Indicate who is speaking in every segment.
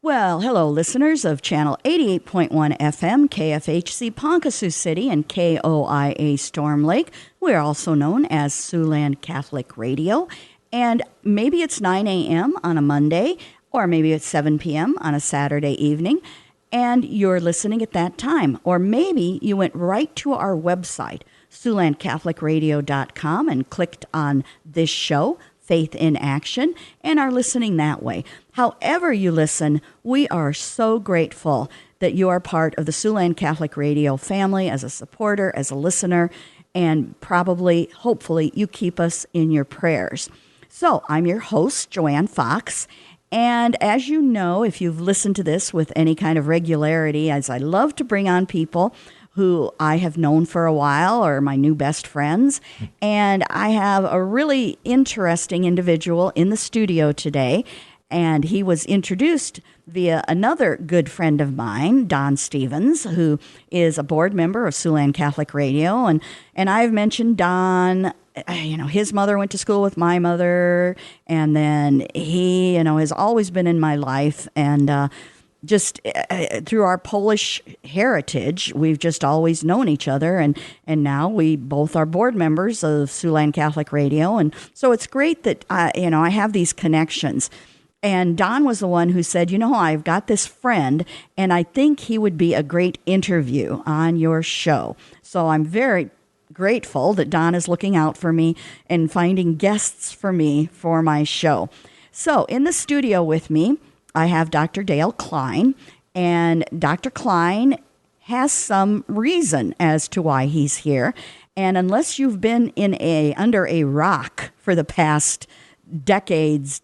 Speaker 1: Well, hello, listeners of Channel 88.1 FM, KFHC Ponca Sioux City and KOIA Storm Lake. We're also known as Siouxland Catholic Radio. And maybe it's 9 a.m. on a Monday, or maybe it's 7 p.m. on a Saturday evening, and you're listening at that time. Or maybe you went right to our website, SiouxlandCatholicRadio.com, and clicked on this show, Faith in Action, and are listening that way. However you listen, we are so grateful that you are part of the Siouxland Catholic Radio family as a supporter, as a listener, and probably, hopefully, you keep us in your prayers. So I'm your host, Joanne Fox, and as you know, if you've listened to this with any kind of regularity, as I love to bring on people who I have known for a while or my new best friends. And I have a really interesting individual in the studio today. And he was introduced via another good friend of mine, Don Stevens, who is a board member of Siouxland Catholic Radio. And I've mentioned Don. His mother went to school with my mother. And then he, has always been in my life. And just through our Polish heritage, we've just always known each other. And now we both are board members of Siouxland Catholic Radio. And so it's great that, I have these connections. And Don was the one who said, I've got this friend, and I think he would be a great interview on your show. So I'm very grateful that Don is looking out for me and finding guests for me for my show. So in the studio with me, I have Dr. Dale Klein, and Dr. Klein has some reason as to why he's here. And unless you've been under a rock for the past decades,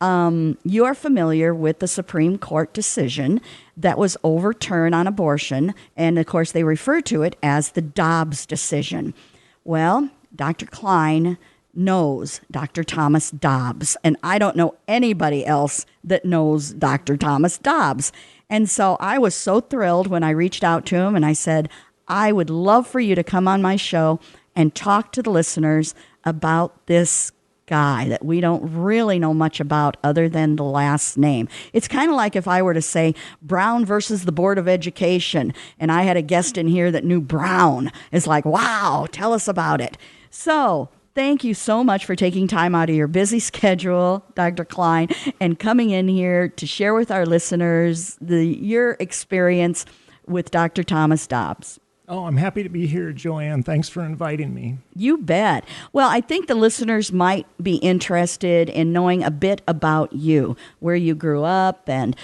Speaker 1: you are familiar with the Supreme Court decision that was overturned on abortion. And of course, they refer to it as the Dobbs decision. Well, Dr. Klein knows Dr. Thomas Dobbs, and I don't know anybody else that knows Dr. Thomas Dobbs. And so I was so thrilled when I reached out to him and I said, I would love for you to come on my show and talk to the listeners about this guy that we don't really know much about other than the last name. It's kind of like if I were to say Brown versus the Board of Education, and I had a guest in here that knew Brown. It's like, wow, tell us about it. So thank you so much for taking time out of your busy schedule, Dr. Klein, and coming in here to share with our listeners your experience with Dr. Thomas Dobbs.
Speaker 2: Oh, I'm happy to be here, Joanne. Thanks for inviting me.
Speaker 1: You bet. Well, I think the listeners might be interested in knowing a bit about you, where you grew up and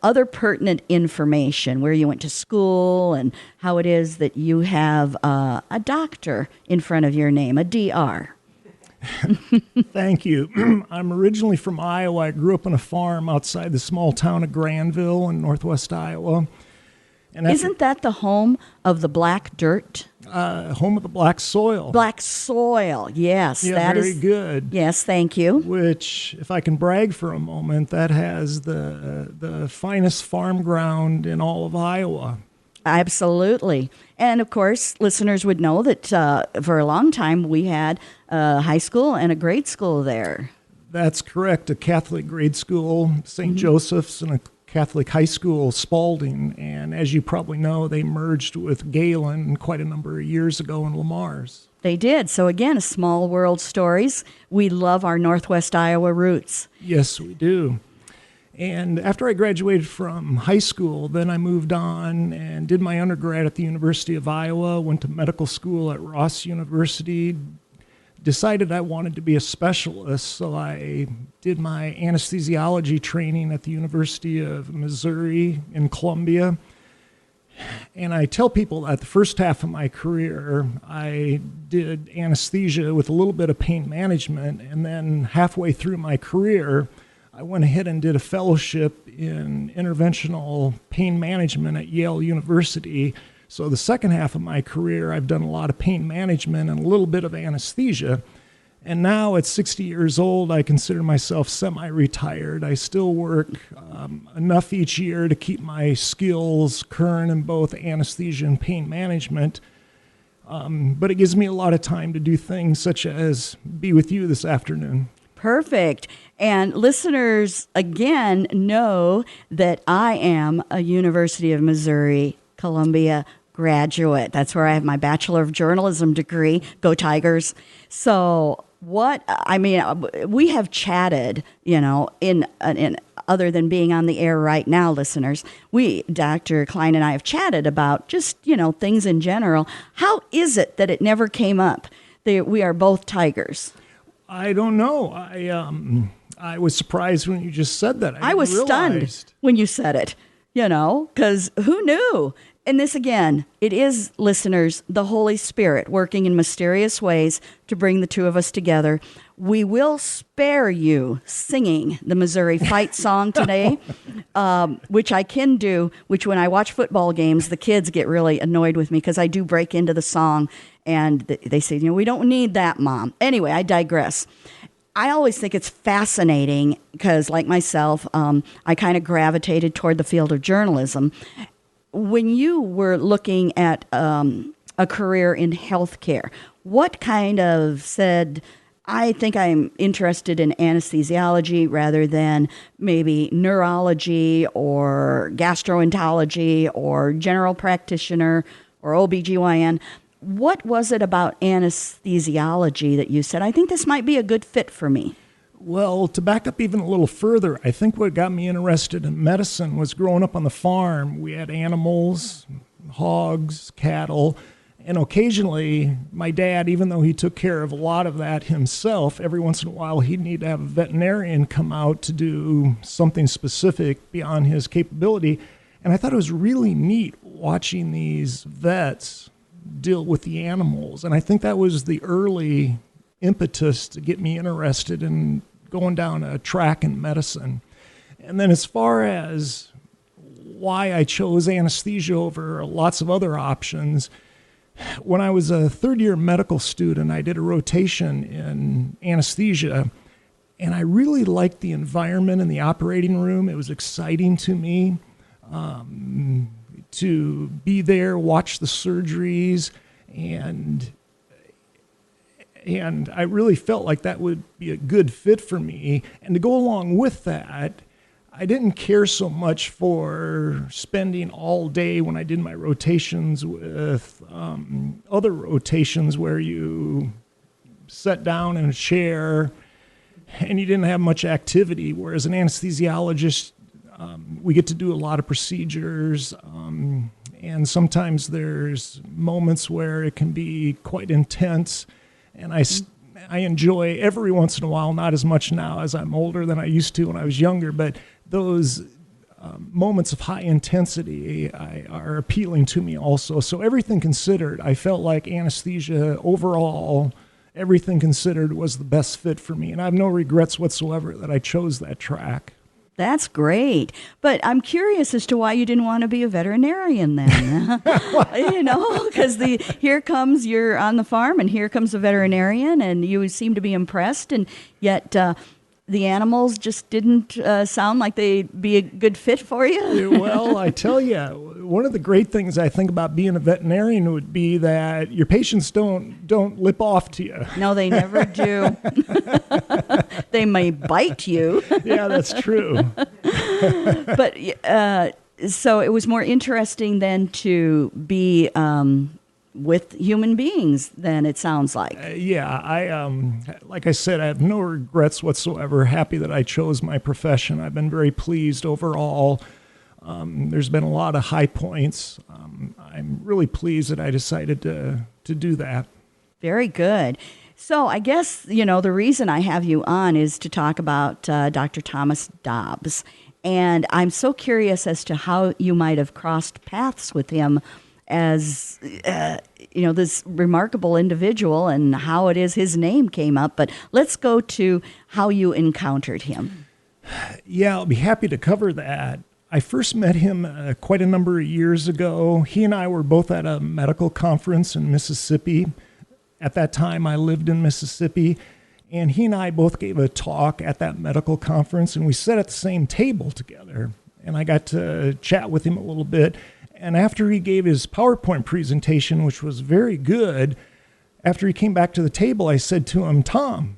Speaker 1: other pertinent information, where you went to school and how it is that you have a doctor in front of your name, a DR.
Speaker 2: Thank you. I'm originally from Iowa. I grew up on a farm outside the small town of Granville in northwest Iowa. And
Speaker 1: isn't that the home of the black dirt?
Speaker 2: Home of the black soil.
Speaker 1: Black soil, yes.
Speaker 2: Yeah,
Speaker 1: that
Speaker 2: very
Speaker 1: is
Speaker 2: good.
Speaker 1: Yes, thank you.
Speaker 2: Which, if I can brag for a moment, that has the finest farm ground in all of Iowa.
Speaker 1: Absolutely. And, of course, listeners would know that for a long time we had a high school and a grade school there.
Speaker 2: That's correct. A Catholic grade school, St. Joseph's, and a Catholic high school, Spalding, and as you probably know, they merged with Galen quite a number of years ago in Lamar's.
Speaker 1: They did. So again, a small world stories. We love our Northwest Iowa roots.
Speaker 2: Yes, we do. And after I graduated from high school, then I moved on and did my undergrad at the University of Iowa, went to medical school at Ross University, decided I wanted to be a specialist, so I did my anesthesiology training at the University of Missouri in Columbia. And I tell people that the first half of my career, I did anesthesia with a little bit of pain management, and then halfway through my career, I went ahead and did a fellowship in interventional pain management at Yale University. So the second half of my career, I've done a lot of pain management and a little bit of anesthesia. And now at 60 years old, I consider myself semi-retired. I still work enough each year to keep my skills current in both anesthesia and pain management. But it gives me a lot of time to do things such as be with you this afternoon.
Speaker 1: Perfect. And listeners, again, know that I am a University of Missouri, Columbia graduate. That's where I have my Bachelor of Journalism degree. Go Tigers. So we have chatted, in other than being on the air right now, listeners, Dr. Klein and I have chatted about just, things in general. How is it that it never came up that we are both Tigers?
Speaker 2: I don't know. I was surprised when you just said that.
Speaker 1: I was stunned when you said it, because who knew? And this, again, it is, listeners, the Holy Spirit working in mysterious ways to bring the two of us together. We will spare you singing the Missouri fight song today, which I can do, which when I watch football games, the kids get really annoyed with me because I do break into the song, and they say, we don't need that, Mom. Anyway, I digress. I always think it's fascinating because, like myself, I kind of gravitated toward the field of journalism. When you were looking at a career in healthcare, what kind of said, I think I'm interested in anesthesiology rather than maybe neurology or gastroenterology or general practitioner or OBGYN? What was it about anesthesiology that you said, I think this might be a good fit for me?
Speaker 2: Well, to back up even a little further, I think what got me interested in medicine was growing up on the farm. We had animals, hogs, cattle, and occasionally my dad, even though he took care of a lot of that himself, every once in a while he'd need to have a veterinarian come out to do something specific beyond his capability. And I thought it was really neat watching these vets deal with the animals. And I think that was the early impetus to get me interested in going down a track in medicine. And then as far as why I chose anesthesia over lots of other options, when I was a third-year medical student, I did a rotation in anesthesia, and I really liked the environment in the operating room. It was exciting to me to be there, watch the surgeries, and I really felt like that would be a good fit for me. And to go along with that, I didn't care so much for spending all day when I did my rotations with other rotations where you sat down in a chair and you didn't have much activity. Whereas an anesthesiologist, we get to do a lot of procedures, and sometimes there's moments where it can be quite intense. And I enjoy every once in a while, not as much now as I'm older than I used to when I was younger, but those moments of high intensity are appealing to me also. So everything considered, I felt like anesthesia overall, everything considered, was the best fit for me. And I have no regrets whatsoever that I chose that track.
Speaker 1: That's great. But I'm curious as to why you didn't want to be a veterinarian then. Because here comes, you're on the farm, and here comes a veterinarian, and you seem to be impressed, and yet the animals just didn't sound like they'd be a good fit for you.
Speaker 2: Well, I tell you, one of the great things I think about being a veterinarian would be that your patients don't lip off to you.
Speaker 1: No, they never do. They may bite you.
Speaker 2: Yeah, that's true.
Speaker 1: But so it was more interesting than to be with human beings, then, it sounds like.
Speaker 2: Like I said, I have no regrets whatsoever. Happy that I chose my profession. I've been very pleased overall. There's been a lot of high points. I'm really pleased that I decided to do that.
Speaker 1: Very good. So I guess, the reason I have you on is to talk about Dr. Thomas Dobbs. And I'm so curious as to how you might have crossed paths with him as, this remarkable individual, and how it is his name came up. But let's go to how you encountered him.
Speaker 2: Yeah, I'll be happy to cover that. I first met him quite a number of years ago. He and I were both at a medical conference in Mississippi. At that time, I lived in Mississippi, and he and I both gave a talk at that medical conference, and we sat at the same table together, and I got to chat with him a little bit. And after he gave his PowerPoint presentation, which was very good, after he came back to the table, I said to him, "Tom,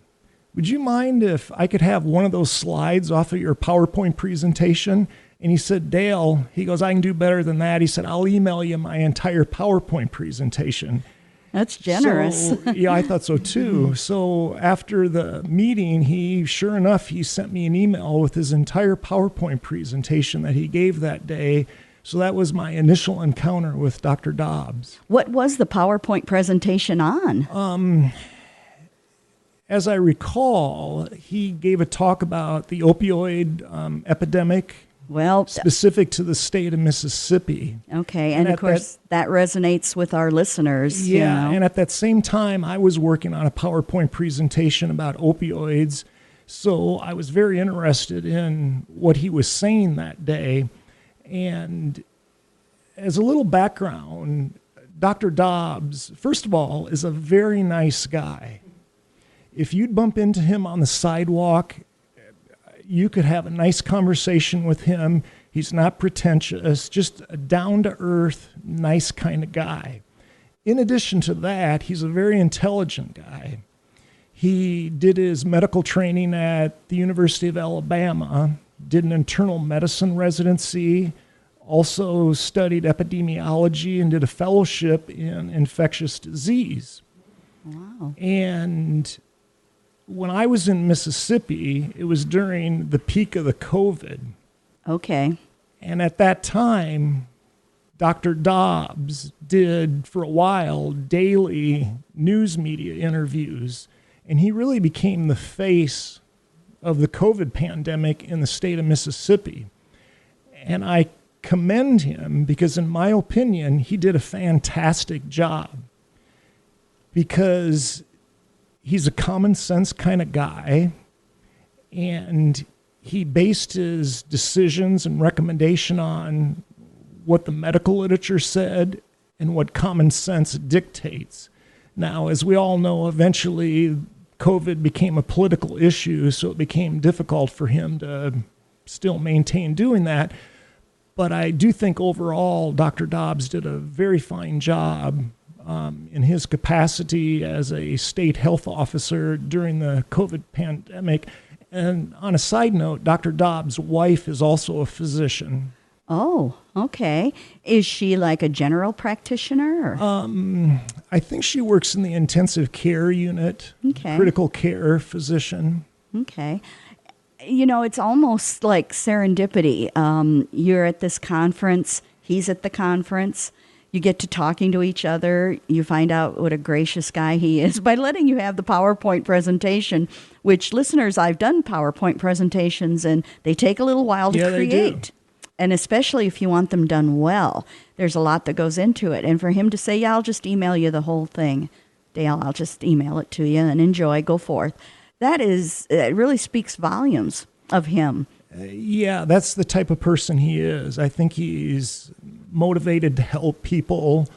Speaker 2: would you mind if I could have one of those slides off of your PowerPoint presentation? And he said, Dale, he goes, I can do better than that. He said, I'll email you my entire PowerPoint presentation.
Speaker 1: That's generous.
Speaker 2: So, yeah, I thought so too. So after the meeting, sure enough, he sent me an email with his entire PowerPoint presentation that he gave that day. So that was my initial encounter with Dr. Dobbs.
Speaker 1: What was the PowerPoint presentation on?
Speaker 2: As I recall, he gave a talk about the opioid epidemic, specific to the state of Mississippi.
Speaker 1: Okay, and of course that resonates with our listeners.
Speaker 2: Yeah, and at that same time, I was working on a PowerPoint presentation about opioids, so I was very interested in what he was saying that day. And as a little background, Dr. Dobbs, first of all, is a very nice guy. If you'd bump into him on the sidewalk, you could have a nice conversation with him. He's not pretentious, just a down-to-earth, nice kind of guy. In addition to that, he's a very intelligent guy. He did his medical training at the University of Alabama, did an internal medicine residency, also studied epidemiology and did a fellowship in infectious disease.
Speaker 1: Wow.
Speaker 2: And when I was in Mississippi, it was during the peak of the COVID.
Speaker 1: Okay.
Speaker 2: And at that time, Dr. Dobbs did, for a while, daily news media interviews. And he really became the face of the COVID pandemic in the state of Mississippi. And I commend him because, in my opinion, he did a fantastic job. Because he's a common sense kind of guy, and he based his decisions and recommendation on what the medical literature said and what common sense dictates. Now, as we all know, eventually COVID became a political issue, so it became difficult for him to still maintain doing that. But I do think overall Dr. Dobbs did a very fine job in his capacity as a state health officer during the COVID pandemic. And on a side note, Dr. Dobbs' wife is also a physician.
Speaker 1: Oh, okay. Is she like a general practitioner?
Speaker 2: I think she works in the intensive care unit, critical care physician.
Speaker 1: Okay. You know, it's almost like serendipity. You're at this conference, he's at the conference. You get to talking to each other. You find out what a gracious guy he is by letting you have the PowerPoint presentation, which, listeners, I've done PowerPoint presentations, and they take a little while to create.
Speaker 2: They do.
Speaker 1: And especially if you want them done well, there's a lot that goes into it. And for him to say, yeah, I'll just email you the whole thing. Dale, I'll just email it to you and enjoy, go forth. It really speaks volumes of him.
Speaker 2: Yeah, that's the type of person he is. I think he's motivated to help people,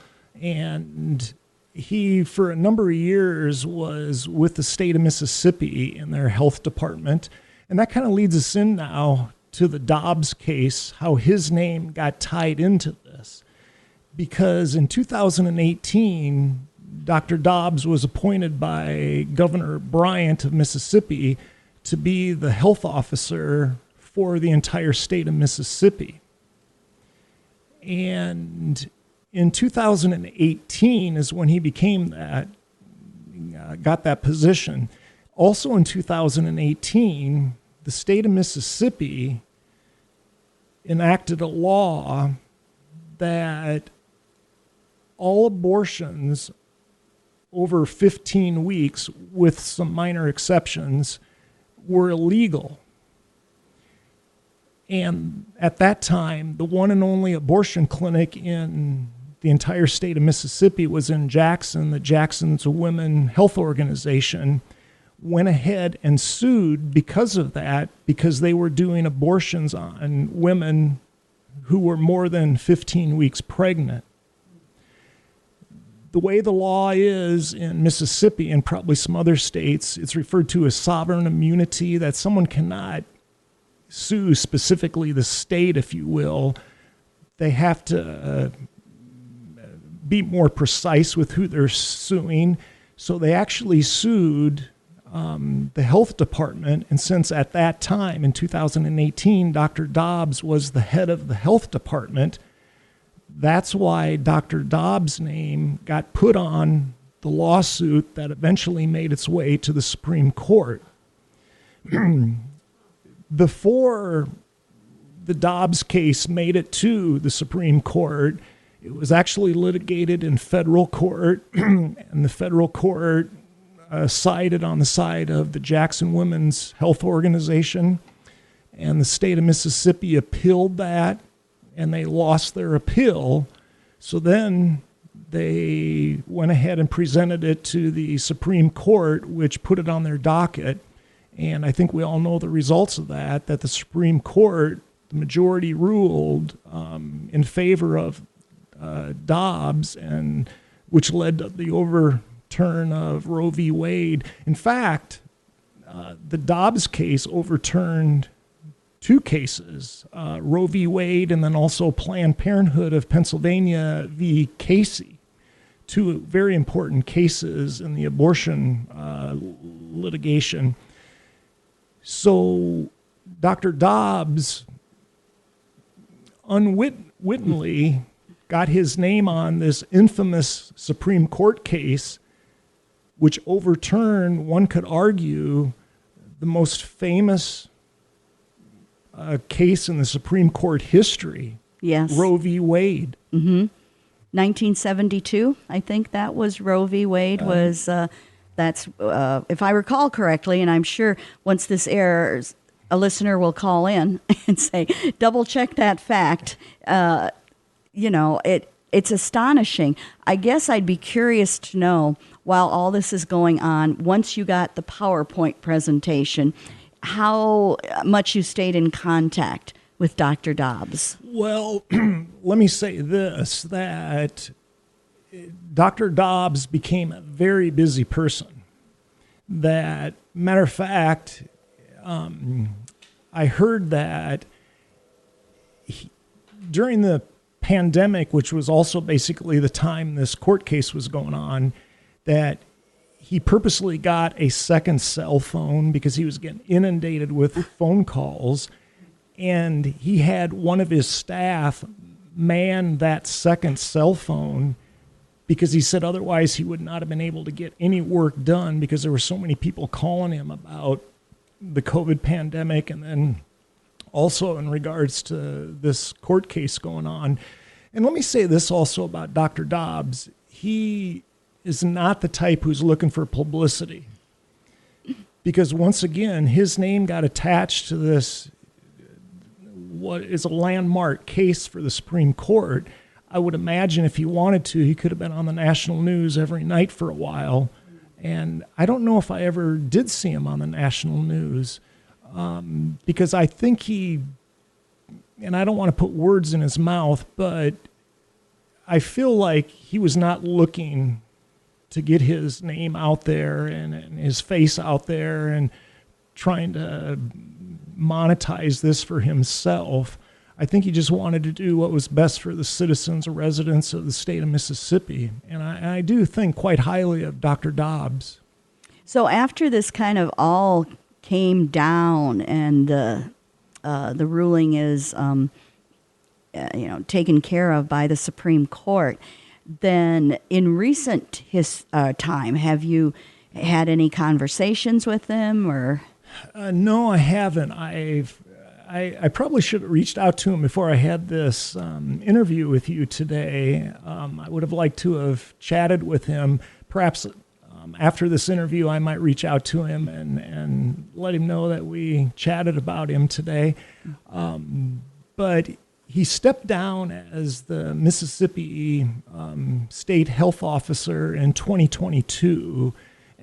Speaker 2: and he, for a number of years, was with the state of Mississippi in their health department, and that kind of leads us in now to the Dobbs case, how his name got tied into this, because in 2018, Dr. Dobbs was appointed by Governor Bryant of Mississippi to be the health officer for the entire state of Mississippi. And in 2018 is when he became that, got that position. Also in 2018, the state of Mississippi enacted a law that all abortions over 15 weeks, with some minor exceptions, were illegal. And at that time, the one and only abortion clinic in the entire state of Mississippi was in Jackson. The Jackson's Women Health Organization went ahead and sued because of that, because they were doing abortions on women who were more than 15 weeks pregnant. The way the law is in Mississippi and probably some other states, it's referred to as sovereign immunity, that someone cannot sue specifically the state, if you will. They have to be more precise with who they're suing. So they actually sued the health department. And since at that time, in 2018, Dr. Dobbs was the head of the health department, that's why Dr. Dobbs' name got put on the lawsuit that eventually made its way to the Supreme Court. Before the Dobbs case made it to the Supreme Court, it was actually litigated in federal court, and the federal court sided on the side of the Jackson Women's Health Organization, and the state of Mississippi appealed that, and they lost their appeal. So then they went ahead and presented it to the Supreme Court, which put it on their docket. And I think we all know the results of that the Supreme Court, the majority ruled in favor of Dobbs, and which led to the overturn of Roe v. Wade. In fact, the Dobbs case overturned two cases, Roe v. Wade and then also Planned Parenthood of Pennsylvania v. Casey, two very important cases in the abortion litigation. So Dr. Dobbs unwittingly got his name on this infamous Supreme Court case, which overturned, one could argue, the most famous case in the Supreme Court history.
Speaker 1: Yes.
Speaker 2: Roe v. Wade.
Speaker 1: 1972, I think that was Roe v. Wade was, that's, if I recall correctly, and I'm sure once this airs, a listener will call in and say, double check that fact. It's astonishing. I guess I'd be curious to know, while all this is going on, once you got the PowerPoint presentation, how much you stayed in contact with Dr. Dobbs.
Speaker 2: Well, let me say this, that Dr. Dobbs became a very busy person. That, matter of fact, I heard that during the pandemic, which was also basically the time this court case was going on, that he purposely got a second cell phone because he was getting inundated with phone calls, and he had one of his staff man that second cell phone because he said otherwise he would not have been able to get any work done because there were so many people calling him about the COVID pandemic, and then also in regards to this court case going on. And let me say this also about Dr. Dobbs. He is not the type who's looking for publicity, because once again, his name got attached to this, what is a landmark case for the Supreme Court. I would imagine if he wanted to, he could have been on the national news every night for a while. And I don't know if I ever did see him on the national news, because I think he, and I don't want to put words in his mouth, but I feel like he was not looking to get his name out there and his face out there and trying to monetize this for himself. I think he just wanted to do what was best for the citizens or residents of the state of Mississippi. And I do think quite highly of Dr. Dobbs.
Speaker 1: So after this kind of all came down and the ruling is taken care of by the Supreme Court, then in recent time, have you had any conversations with them or?
Speaker 2: No, I haven't. I probably should have reached out to him before I had this interview with you today. I would have liked to have chatted with him. Perhaps after this interview, I might reach out to him and let him know that we chatted about him today. But he stepped down as the Mississippi State Health Officer in 2022.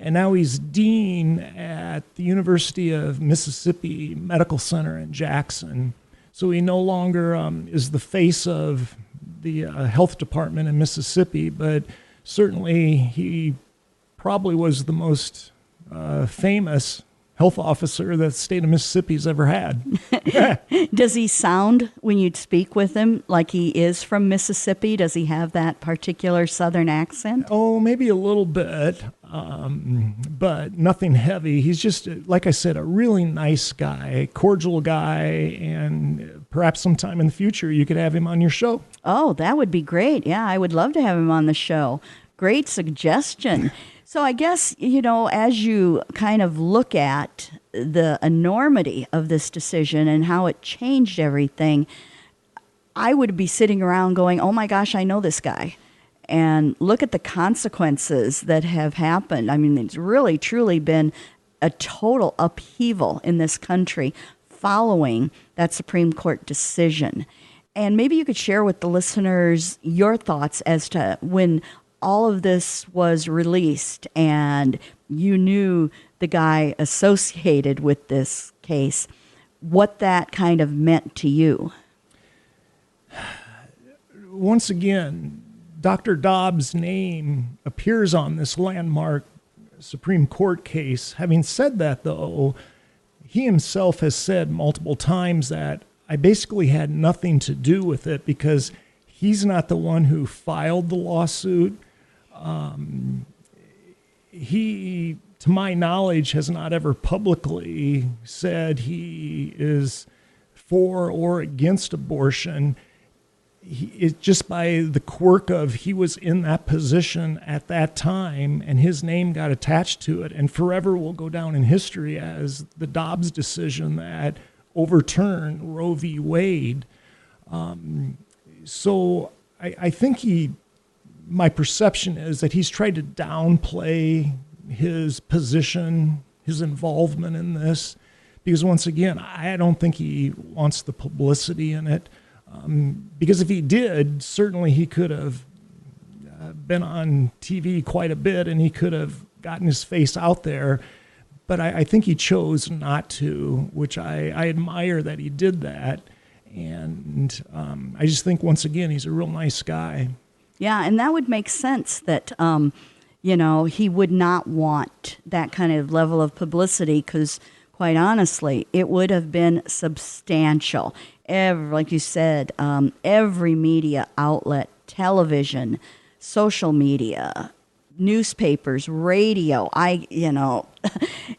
Speaker 2: And now he's dean at the University of Mississippi Medical Center in Jackson. So he no longer is the face of the health department in Mississippi, but certainly he probably was the most famous health officer that the state of Mississippi's ever had.
Speaker 1: Does he sound, when you speak with him, like he is from Mississippi? Does he have that particular Southern accent?
Speaker 2: Oh, maybe a little bit. but nothing heavy. He's just, like I said, a really nice guy, cordial guy, and perhaps sometime in the future you could have him on your show.
Speaker 1: Oh, that would be great. Yeah, I would love to have him on the show. Great suggestion. So I guess, as you kind of look at the enormity of this decision and how it changed everything, I would be sitting around going, oh my gosh, I know this guy. And look at the consequences that have happened. I mean, it's really, truly been a total upheaval in this country following that Supreme Court decision. And maybe you could share with the listeners your thoughts as to when all of this was released and you knew the guy associated with this case, what that kind of meant to you.
Speaker 2: Once again, Dr. Dobbs' name appears on this landmark Supreme Court case. Having said that, though, he himself has said multiple times that I basically had nothing to do with it because he's not the one who filed the lawsuit. He, to my knowledge, has not ever publicly said he is for or against abortion. It's just by the quirk of he was in that position at that time and his name got attached to it and forever will go down in history as the Dobbs decision that overturned Roe v. Wade. So I think my perception is that he's tried to downplay his position, his involvement in this, because once again, I don't think he wants the publicity in it. Because if he did, certainly he could have been on TV quite a bit and he could have gotten his face out there. But I think he chose not to, which I admire that he did that. And I just think, once again, he's a real nice guy.
Speaker 1: Yeah, and that would make sense that, he would not want that kind of level of publicity because, quite honestly, it would have been substantial. Like you said, every media outlet, television, social media, newspapers, radio,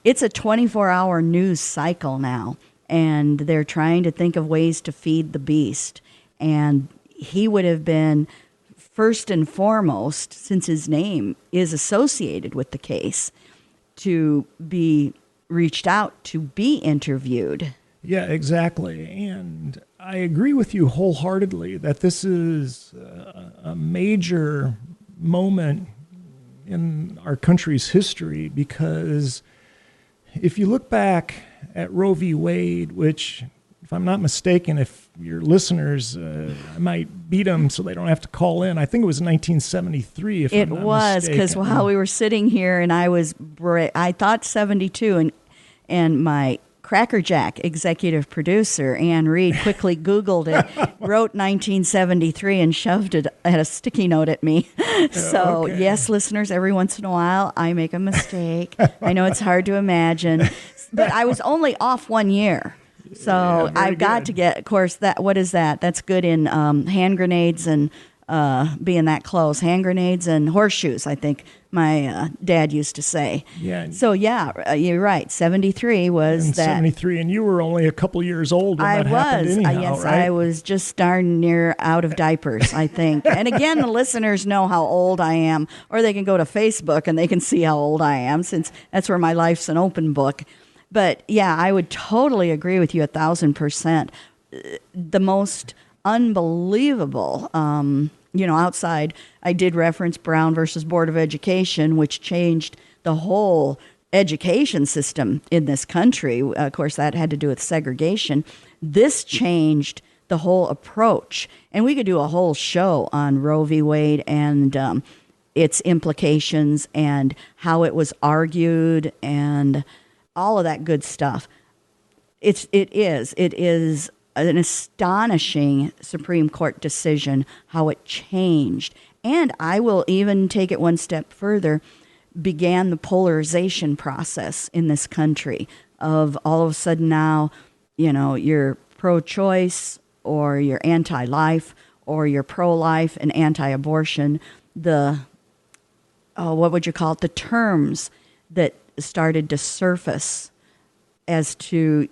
Speaker 1: it's a 24-hour news cycle now, and they're trying to think of ways to feed the beast. And he would have been, first and foremost, since his name is associated with the case, to be reached out to be interviewed.
Speaker 2: Yeah, exactly. And I agree with you wholeheartedly that this is a major moment in our country's history because if you look back at Roe v. Wade, which, if I'm not mistaken, if your listeners, I might beat them so they don't have to call in. I think it was 1973, if I'm not mistaken. It was,
Speaker 1: because while we were sitting here and I thought 72, and my Cracker Jack executive producer, Ann Reed, quickly Googled it, wrote 1973 and shoved it at a sticky note at me. So, okay. Yes, listeners, every once in a while I make a mistake. I know it's hard to imagine, but I was only off 1 year. So yeah, I've got to get, of course, what is that? That's good in hand grenades and being that close. Hand grenades and horseshoes, I think my dad used to say.
Speaker 2: Yeah.
Speaker 1: So, yeah, you're right. 73 was
Speaker 2: and
Speaker 1: that.
Speaker 2: 73, and you were only a couple years old when that happened anyhow,
Speaker 1: yes,
Speaker 2: right?
Speaker 1: I was just darn near out of diapers, I think. And again, the listeners know how old I am, or they can go to Facebook and they can see how old I am, since that's where my life's an open book. But, yeah, I would totally agree with you 1,000%. The most unbelievable, outside, I did reference Brown versus Board of Education, which changed the whole education system in this country. Of course, that had to do with segregation. This changed the whole approach. And we could do a whole show on Roe v. Wade and its implications and how it was argued and all of that good stuff. It is an astonishing Supreme Court decision, how it changed. And I will even take it one step further, began the polarization process in this country of all of a sudden now, you're pro-choice or you're anti-life or you're pro-life and anti-abortion. The what would you call it, the terms that started to surface as to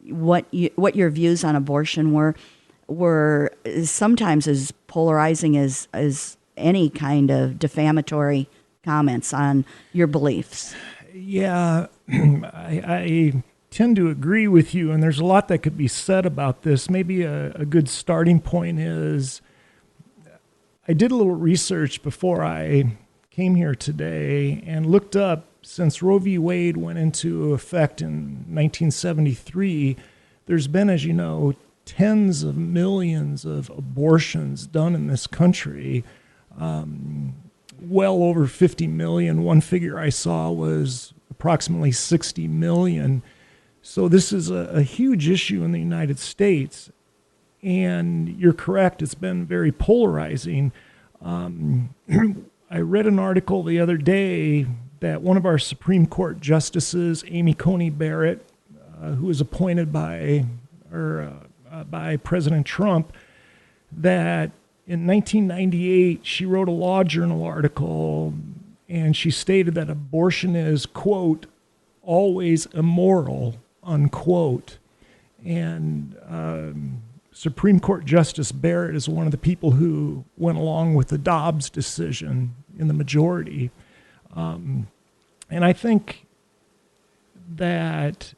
Speaker 1: what your views on abortion were sometimes as polarizing as any kind of defamatory comments on your beliefs.
Speaker 2: Yeah, I tend to agree with you, and there's a lot that could be said about this. Maybe a good starting point is I did a little research before I came here today and looked up, since Roe v. Wade went into effect in 1973, there's been, as you know, tens of millions of abortions done in this country, well over 50 million. One figure I saw was approximately 60 million. So this is a huge issue in the United States. And you're correct, it's been very polarizing. I read an article the other day that one of our Supreme Court justices, Amy Coney Barrett, who was appointed by President Trump, that in 1998 she wrote a law journal article and she stated that abortion is, quote, always immoral, unquote. And Supreme Court Justice Barrett is one of the people who went along with the Dobbs decision in the majority. And I think that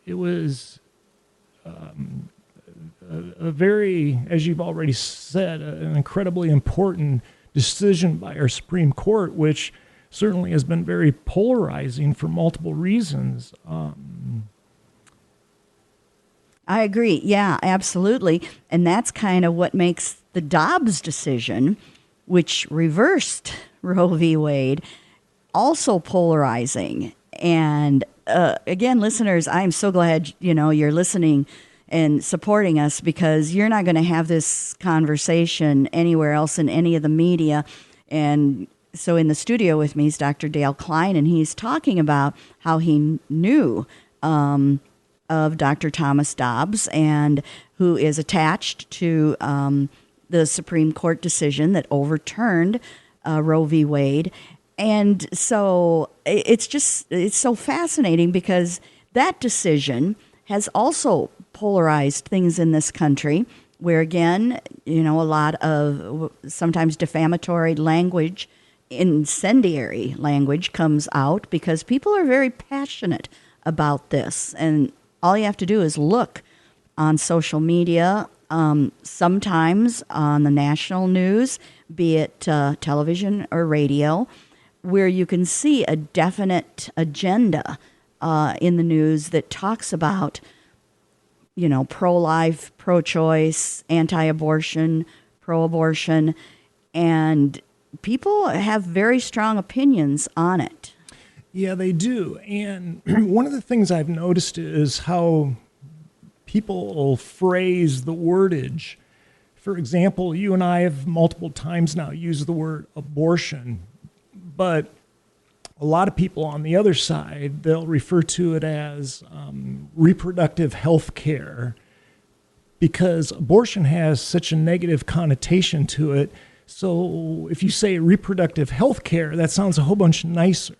Speaker 2: it was a very, as you've already said, an incredibly important decision by our Supreme Court, which certainly has been very polarizing for multiple reasons.
Speaker 1: I agree. Yeah, absolutely. And that's kind of what makes the Dobbs decision, which reversed Roe v. Wade, also polarizing. And again, listeners, I'm so glad, you're listening and supporting us, because you're not going to have this conversation anywhere else in any of the media. And so in the studio with me is Dr. Dale Klein, and he's talking about how he knew of Dr. Thomas Dobbs, and who is attached to the Supreme Court decision that overturned Roe v. Wade. And so it's so fascinating, because that decision has also polarized things in this country, where, again, a lot of sometimes defamatory language, incendiary language comes out, because people are very passionate about this. And all you have to do is look on social media, sometimes on the national news, be it television or radio, where you can see a definite agenda in the news that talks about, pro-life, pro-choice, anti-abortion, pro-abortion, and people have very strong opinions on it.
Speaker 2: Yeah, they do. And one of the things I've noticed is how people phrase the wordage. For example, you and I have multiple times now used the word abortion, but a lot of people on the other side, they'll refer to it as reproductive health care, because abortion has such a negative connotation to it. So if you say reproductive health care, that sounds a whole bunch nicer.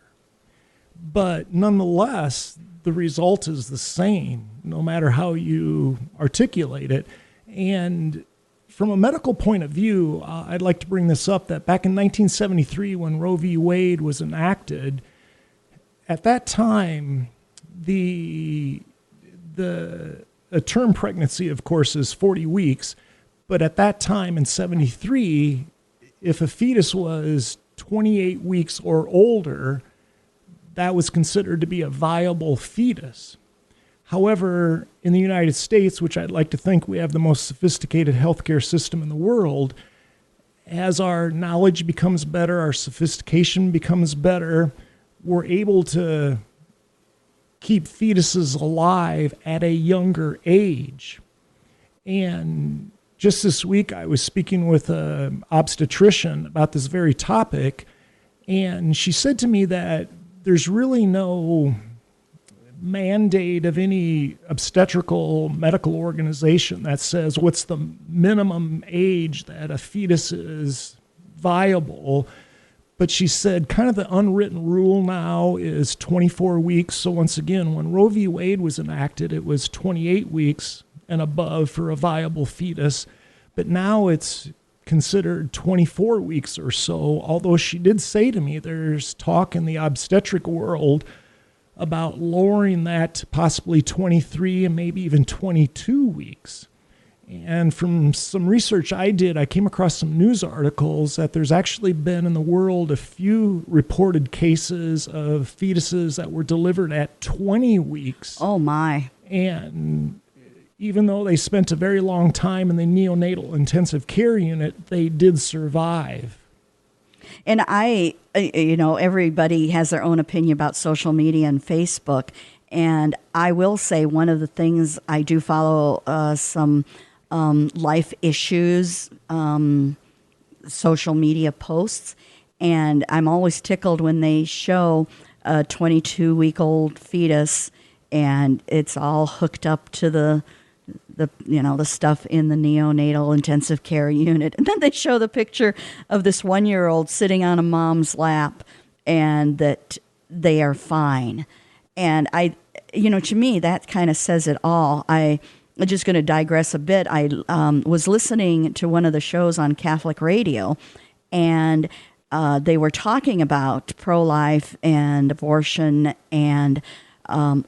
Speaker 2: But nonetheless, the result is the same, no matter how you articulate it. And from a medical point of view, I'd like to bring this up, that back in 1973, when Roe v. Wade was enacted, at that time, a term pregnancy, of course, is 40 weeks. But at that time in 73, if a fetus was 28 weeks or older, that was considered to be a viable fetus. However, in the United States, which I'd like to think we have the most sophisticated healthcare system in the world, as our knowledge becomes better, our sophistication becomes better, we're able to keep fetuses alive at a younger age. And just this week, I was speaking with an obstetrician about this very topic, and she said to me that there's really no mandate of any obstetrical medical organization that says what's the minimum age that a fetus is viable. But she said kind of the unwritten rule now is 24 weeks. So once again, when Roe v. Wade was enacted, it was 28 weeks and above for a viable fetus. But now it's considered 24 weeks or so, although she did say to me there's talk in the obstetric world about lowering that to possibly 23 and maybe even 22 weeks. And from some research I did, I came across some news articles that there's actually been in the world a few reported cases of fetuses that were delivered at 20 weeks.
Speaker 1: Oh, my.
Speaker 2: And even though they spent a very long time in the neonatal intensive care unit, they did survive.
Speaker 1: And everybody has their own opinion about social media and Facebook. And I will say one of the things I do follow some life issues, social media posts. And I'm always tickled when they show a 22-week-old fetus and it's all hooked up to the stuff in the neonatal intensive care unit. And then they show the picture of this 1-year-old sitting on a mom's lap and that they are fine. And to me, that kind of says it all. I'm just going to digress a bit. I was listening to one of the shows on Catholic radio, and they were talking about pro-life and abortion and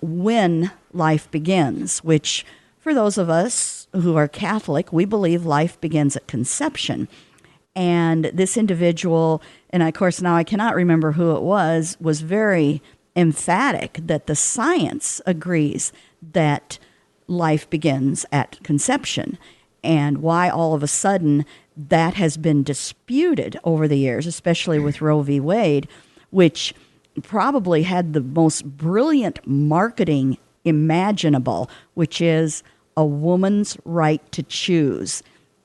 Speaker 1: when life begins, which for those of us who are Catholic, we believe life begins at conception. And this individual, and of course now I cannot remember who it was very emphatic that the science agrees that life begins at conception. And why all of a sudden that has been disputed over the years, especially with Roe v. Wade, which probably had the most brilliant marketing imaginable, which is a woman's right to choose.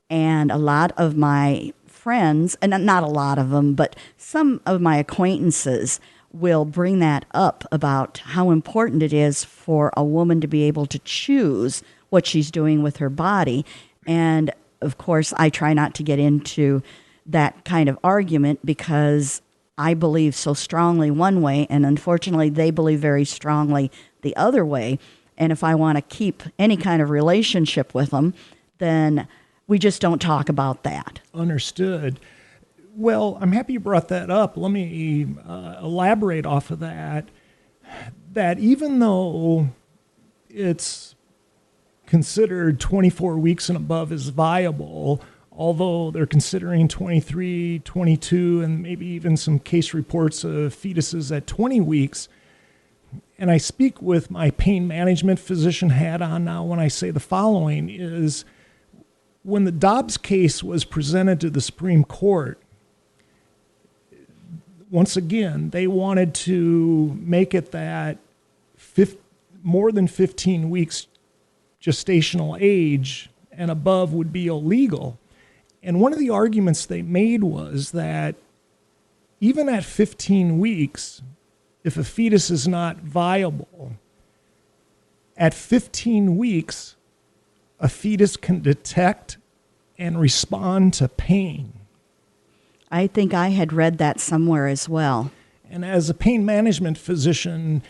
Speaker 1: And a lot of my friends, and not a lot of them, but some of my acquaintances will bring that up about how important it is for a woman to be able to choose what she's doing with her body. And of course, I try not to get into that kind of argument because I believe so strongly one way, and unfortunately they believe very strongly the other way. And if I want to keep any kind of relationship with them, then we just don't talk about that.
Speaker 2: Understood. Well, I'm happy you brought that up. Let me elaborate off of that. That even though it's considered 24 weeks and above is viable, although they're considering 23, 22, and maybe even some case reports of fetuses at 20 weeks, and I speak with my pain management physician hat on now when I say the following is, when the Dobbs case was presented to the Supreme Court, once again, they wanted to make it that more than 15 weeks gestational age and above would be illegal. And one of the arguments they made was that even at 15 weeks, if a fetus is not viable, at 15 weeks, a fetus can detect and respond to pain.
Speaker 1: I think I had read that somewhere as well.
Speaker 2: And as a pain management physician,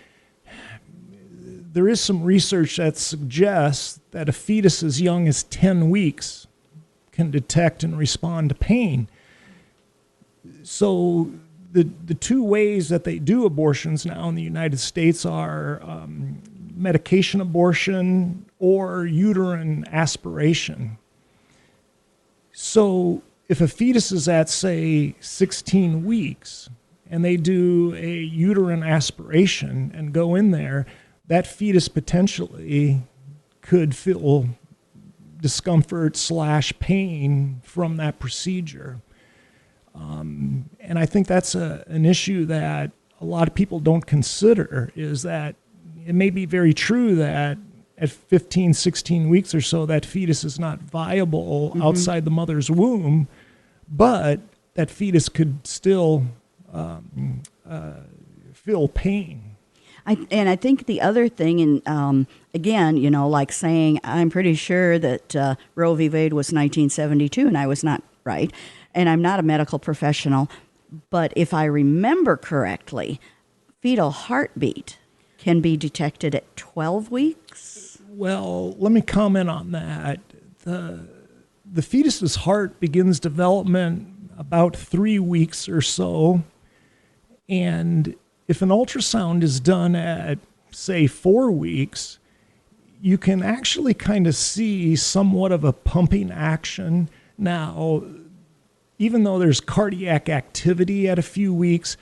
Speaker 2: there is some research that suggests that a fetus as young as 10 weeks can detect and respond to pain. So the two ways that they do abortions now in the United States are medication abortion or uterine aspiration. So if a fetus is at, say, 16 weeks and they do a uterine aspiration and go in there, that fetus potentially could feel discomfort/pain from that procedure. And I think that's an issue that a lot of people don't consider, is that it may be very true that at 15, 16 weeks or so, that fetus is not viable outside the mother's womb, but that fetus could still feel pain.
Speaker 1: I think the other thing, and again, like saying, I'm pretty sure that Roe v. Wade was 1972, and I was not right, and I'm not a medical professional, But if I remember correctly, fetal heartbeat can be detected at 12 weeks.
Speaker 2: Well, let me comment on that. The fetus's heart begins development about 3 weeks or so. And if an ultrasound is done at, say, 4 weeks, you can actually kind of see somewhat of a pumping action. Now, even though there's cardiac activity at a few weeks,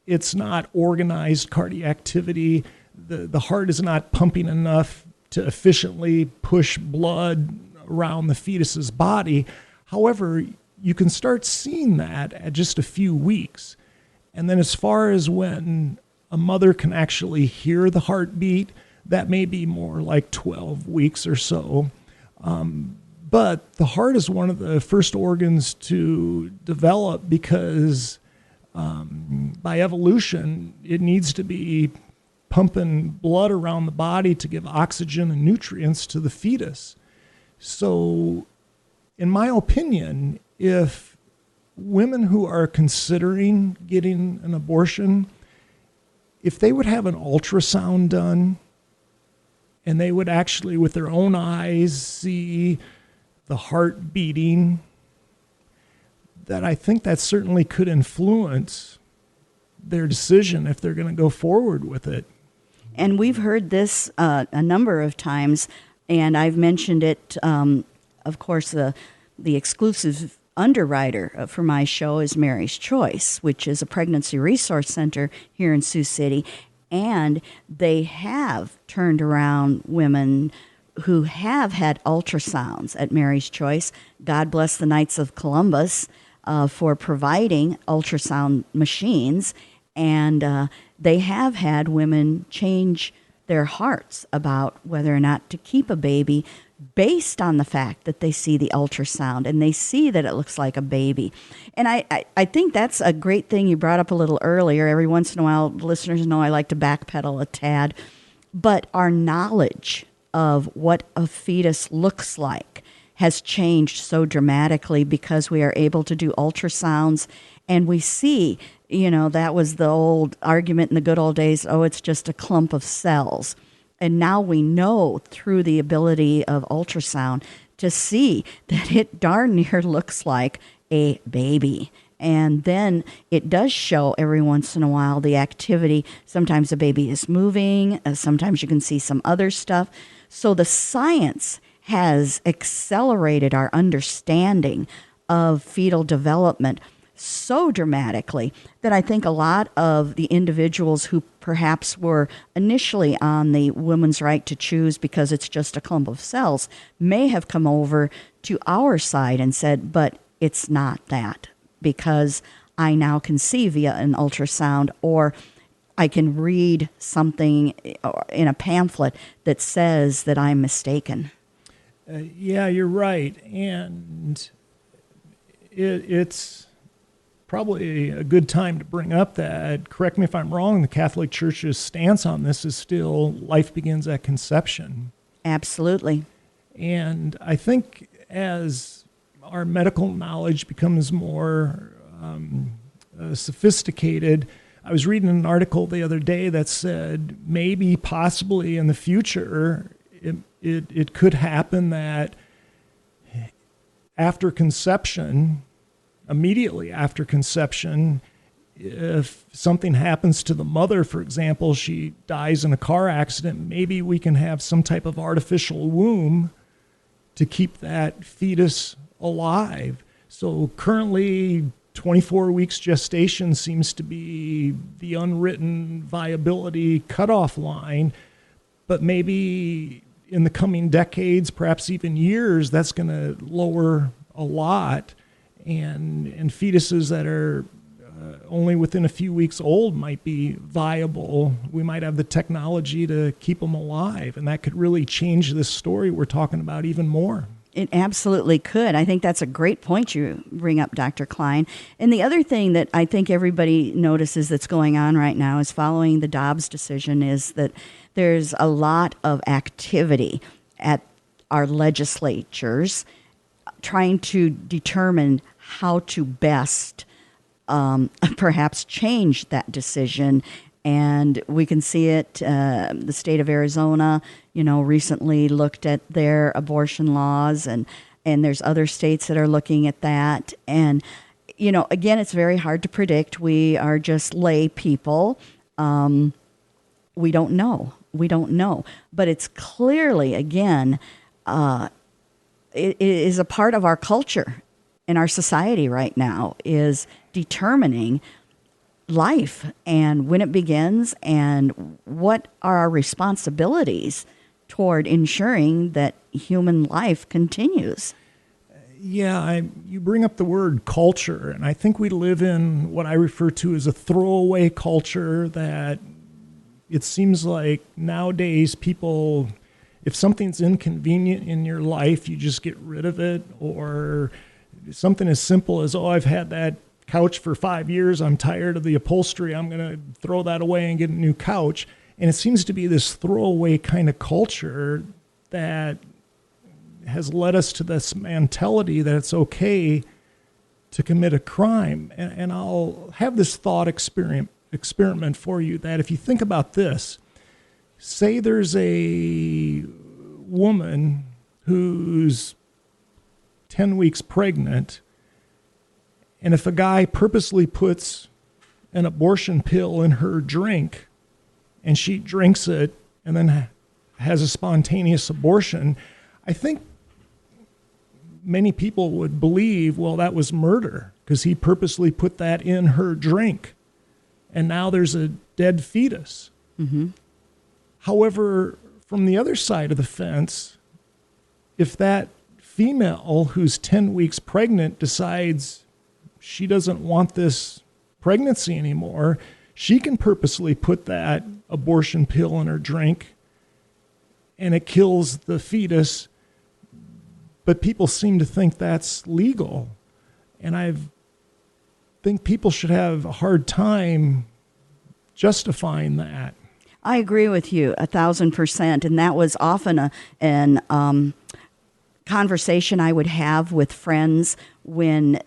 Speaker 2: it's not organized cardiac activity. The heart is not pumping enough to efficiently push blood around the fetus's body. However, you can start seeing that at just a few weeks. And then as far as when a mother can actually hear the heartbeat, that may be more like 12 weeks or so. But the heart is one of the first organs to develop because by evolution, it needs to be pumping blood around the body to give oxygen and nutrients to the fetus. So, in my opinion, if women who are considering getting an abortion, if they would have an ultrasound done and they would actually, with their own eyes, see the heart beating, that I think that certainly could influence their decision if they're going to go forward with it.
Speaker 1: And we've heard this a number of times, and I've mentioned it. Of course, the exclusive underwriter for my show is Mary's Choice, which is a pregnancy resource center here in Sioux City. And they have turned around women who have had ultrasounds at Mary's Choice. God bless the Knights of Columbus for providing ultrasound machines. And they have had women change their hearts about whether or not to keep a baby based on the fact that they see the ultrasound and they see that it looks like a baby. And I think that's a great thing you brought up a little earlier. Every once in a while, listeners know I like to backpedal a tad. But our knowledge of what a fetus looks like has changed so dramatically because we are able to do ultrasounds and we see, that was the old argument in the good old days, oh, it's just a clump of cells. And now we know through the ability of ultrasound to see that it darn near looks like a baby. And then it does show every once in a while the activity. Sometimes the baby is moving. Sometimes you can see some other stuff. So the science has accelerated our understanding of fetal development so dramatically that I think a lot of the individuals who perhaps were initially on the woman's right to choose because it's just a clump of cells may have come over to our side and said, but it's not that, because I now can see via an ultrasound, or I can read something in a pamphlet that says that I'm mistaken.
Speaker 2: Yeah, you're right. And it's probably a good time to bring up that, correct me if I'm wrong, the Catholic Church's stance on this is still life begins at conception.
Speaker 1: Absolutely.
Speaker 2: And I think as our medical knowledge becomes more sophisticated, I was reading an article the other day that said maybe possibly in the future it could happen that after conception, immediately after conception, if something happens to the mother, for example, she dies in a car accident, maybe we can have some type of artificial womb to keep that fetus alive. So currently, 24 weeks gestation seems to be the unwritten viability cutoff line, but maybe in the coming decades, perhaps even years, that's going to lower a lot. And fetuses that are only within a few weeks old might be viable. We might have the technology to keep them alive, and that could really change this story we're talking about even more.
Speaker 1: It absolutely could. I think that's a great point you bring up, Dr. Klein. And the other thing that I think everybody notices that's going on right now is following the Dobbs decision is that there's a lot of activity at our legislatures trying to determine how to best perhaps change that decision. And we can see it, the state of Arizona, recently looked at their abortion laws, and there's other states that are looking at that. And, again, it's very hard to predict. We are just lay people. We don't know. But it's clearly, again, it is a part of our culture in our society right now, is determining life and when it begins and what are our responsibilities toward ensuring that human life continues.
Speaker 2: Yeah, you bring up the word culture, and I think we live in what I refer to as a throwaway culture, that it seems like nowadays people, if something's inconvenient in your life, you just get rid of it. Or something as simple as, I've had that couch for 5 years, I'm tired of the upholstery, I'm going to throw that away and get a new couch. And it seems to be this throwaway kind of culture that has led us to this mentality that it's okay to commit a crime. And I'll have this thought experiment for you, that if you think about this, say there's a woman who's 10 weeks pregnant, and if a guy purposely puts an abortion pill in her drink and she drinks it and then has a spontaneous abortion, I think many people would believe, well, that was murder because he purposely put that in her drink. And now there's a dead fetus.
Speaker 1: Mm-hmm.
Speaker 2: However, from the other side of the fence, if that female who's 10 weeks pregnant decides she doesn't want this pregnancy anymore, she can purposely put that abortion pill in her drink and it kills the fetus. But people seem to think that's legal. And I think people should have a hard time justifying that.
Speaker 1: I agree with you 1,000%. And that was often an conversation I would have with friends when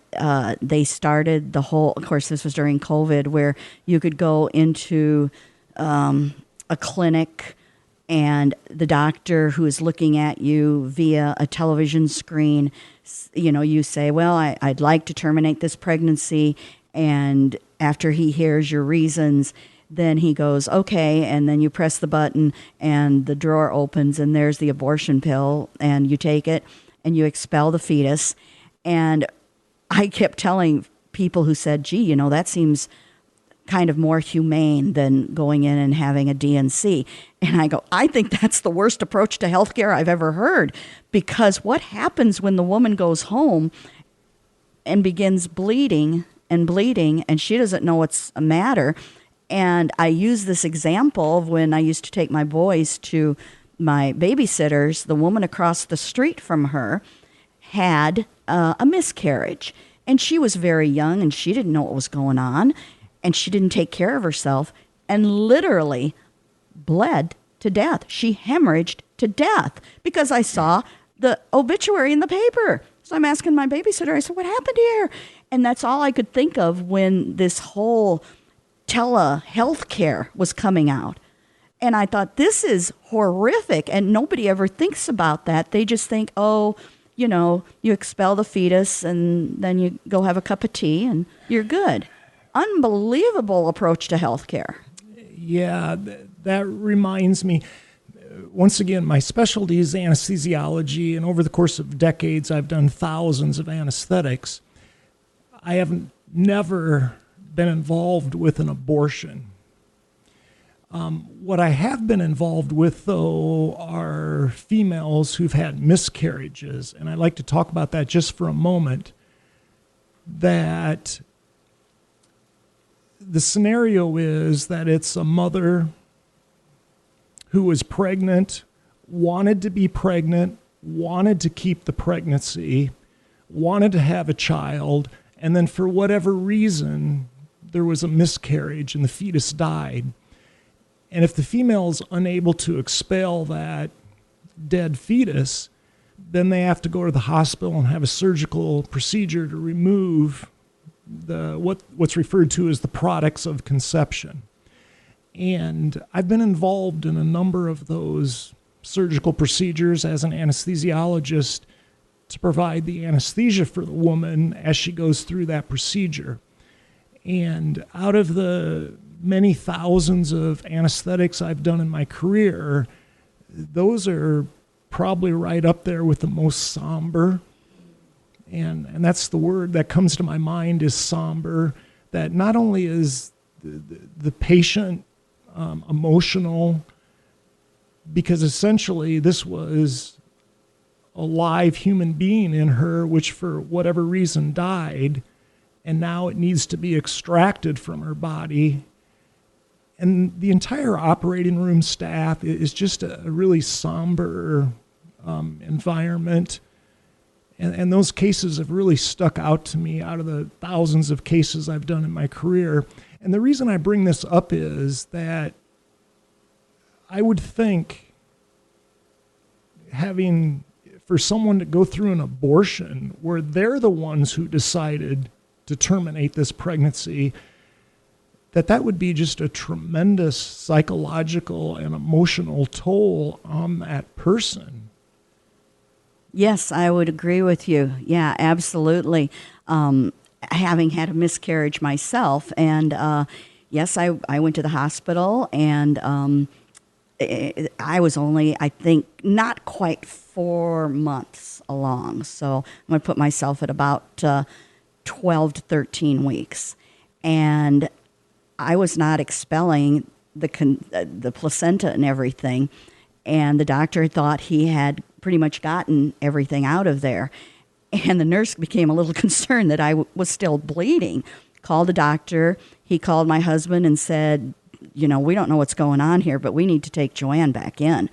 Speaker 1: they started the whole, of course, this was during COVID, where you could go into a clinic and the doctor who is looking at you via a television screen, you say, well, I'd like to terminate this pregnancy. And after he hears your reasons, then he goes, okay, and then you press the button and the drawer opens and there's the abortion pill and you take it and you expel the fetus. And I kept telling people who said, gee, that seems kind of more humane than going in and having a DNC. And I go, I think that's the worst approach to healthcare I've ever heard, because what happens when the woman goes home and begins bleeding and she doesn't know what's the matter? And I use this example of when I used to take my boys to my babysitters. The woman across the street from her had a miscarriage, and she was very young and she didn't know what was going on. And she didn't take care of herself and literally bled to death. She hemorrhaged to death because I saw the obituary in the paper. So I'm asking my babysitter, I said, what happened here? And that's all I could think of when this whole telehealth care was coming out. And I thought, this is horrific. And nobody ever thinks about that. They just think, you expel the fetus and then you go have a cup of tea and you're good. Unbelievable approach to healthcare.
Speaker 2: Yeah, that reminds me. Once again, my specialty is anesthesiology, and over the course of decades, I've done thousands of anesthetics. I have never been involved with an abortion. What I have been involved with, though, are females who've had miscarriages, and I'd like to talk about that just for a moment. That the scenario is that it's a mother who was pregnant, wanted to be pregnant, wanted to keep the pregnancy, wanted to have a child, and then for whatever reason, there was a miscarriage and the fetus died. And if the female is unable to expel that dead fetus, then they have to go to the hospital and have a surgical procedure to remove what's referred to as the products of conception. And I've been involved in a number of those surgical procedures as an anesthesiologist to provide the anesthesia for the woman as she goes through that procedure. And out of the many thousands of anesthetics I've done in my career, those are probably right up there with the most somber. And that's the word that comes to my mind, is somber. That not only is the patient emotional, because essentially this was a live human being in her, which for whatever reason died, and now it needs to be extracted from her body. And the entire operating room staff is just a really somber environment. And those cases have really stuck out to me out of the thousands of cases I've done in my career. And the reason I bring this up is that I would think for someone to go through an abortion where they're the ones who decided to terminate this pregnancy, that would be just a tremendous psychological and emotional toll on that person.
Speaker 1: Yes, I would agree with you. Yeah, absolutely. Having had a miscarriage myself, and yes, I went to the hospital, and I was only, I think, not quite 4 months along. So I'm going to put myself at about 12 to 13 weeks. And I was not expelling the placenta and everything. And the doctor thought he had pretty much gotten everything out of there. And the nurse became a little concerned that I was still bleeding. Called the doctor. He called my husband and said, we don't know what's going on here, but we need to take Joanne back in.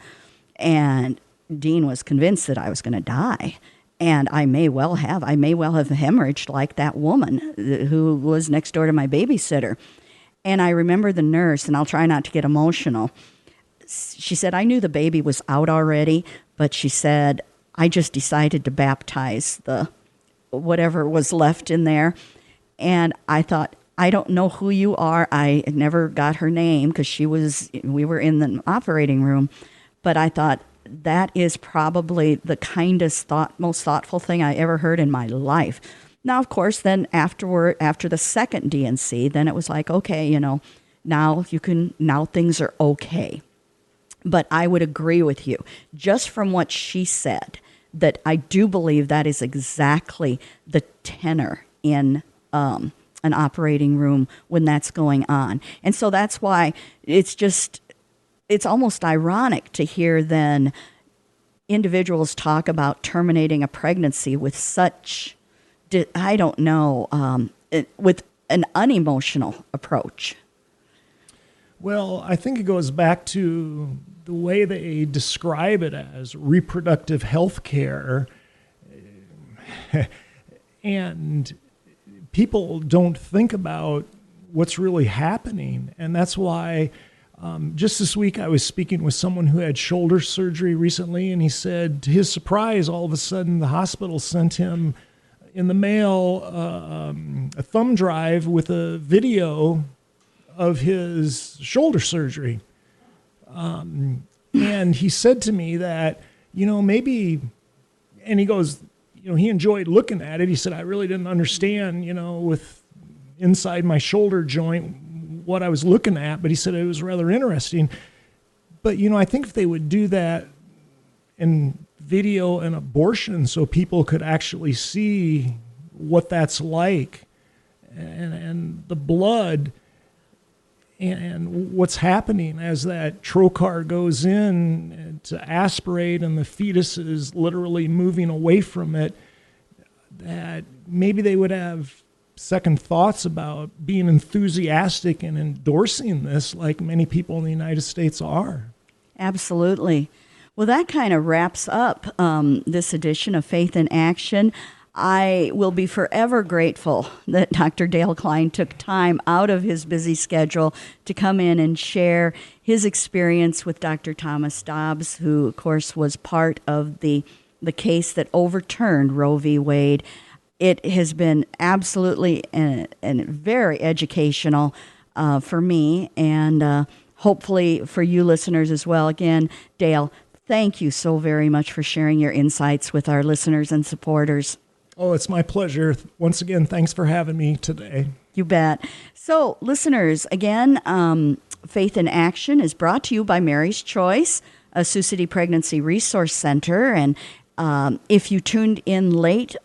Speaker 1: And Dean was convinced that I was going to die. And I may well have hemorrhaged like that woman who was next door to my babysitter. And I remember the nurse, and I'll try not to get emotional. She said, I knew the baby was out already, but she said, I just decided to baptize the whatever was left in there. And I thought, I don't know who you are. I never got her name because we were in the operating room. But I thought, that is probably the kindest most thoughtful thing I ever heard in my life. Now, of course, then after the second DNC, then it was like, okay, now things are okay. But I would agree with you, just from what she said, that I do believe that is exactly the tenor in an operating room when that's going on. And so that's why it's almost ironic to hear then individuals talk about terminating a pregnancy with such, with an unemotional approach.
Speaker 2: Well, I think it goes back to the way they describe it as reproductive health care. And people don't think about what's really happening. And that's why just this week I was speaking with someone who had shoulder surgery recently, and he said, to his surprise, all of a sudden the hospital sent him in the mail a thumb drive with a video of his shoulder surgery. And he said to me that, maybe, and he goes, he enjoyed looking at it. He said, I really didn't understand, with inside my shoulder joint, what I was looking at, but he said it was rather interesting. But, I think if they would do that in video an abortion so people could actually see what that's like and the blood and what's happening as that trocar goes in to aspirate and the fetus is literally moving away from it, that maybe they would have second thoughts about being enthusiastic and endorsing this like many people in the United States are.
Speaker 1: Absolutely. Well, that kind of wraps up this edition of Faith in Action. I will be forever grateful that Dr. Dale Klein took time out of his busy schedule to come in and share his experience with Dr. Thomas Dobbs, who, of course, was part of the case that overturned Roe v. Wade. it has been absolutely and very educational for me, and hopefully for you listeners as well. Again, Dale, thank you so very much for sharing your insights with our listeners and supporters.
Speaker 2: Oh, it's my pleasure. Once again, thanks for having me today.
Speaker 1: You bet. So, listeners, again, Faith in Action is brought to you by Mary's Choice, a Sioux City Pregnancy Resource Center. And if you tuned in late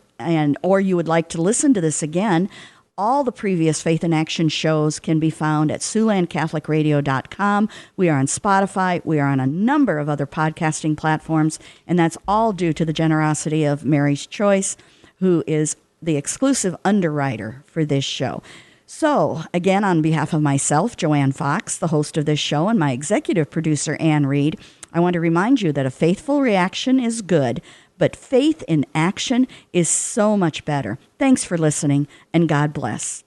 Speaker 1: or you would like to listen to this again, all the previous Faith in Action shows can be found at SiouxlandCatholicRadio.com. We are on Spotify. We are on a number of other podcasting platforms, and that's all due to the generosity of Mary's Choice, who is the exclusive underwriter for this show. So, again, on behalf of myself, Joanne Fox, the host of this show, and my executive producer, Ann Reed, I want to remind you that a faithful reaction is good, but faith in action is so much better. Thanks for listening, and God bless.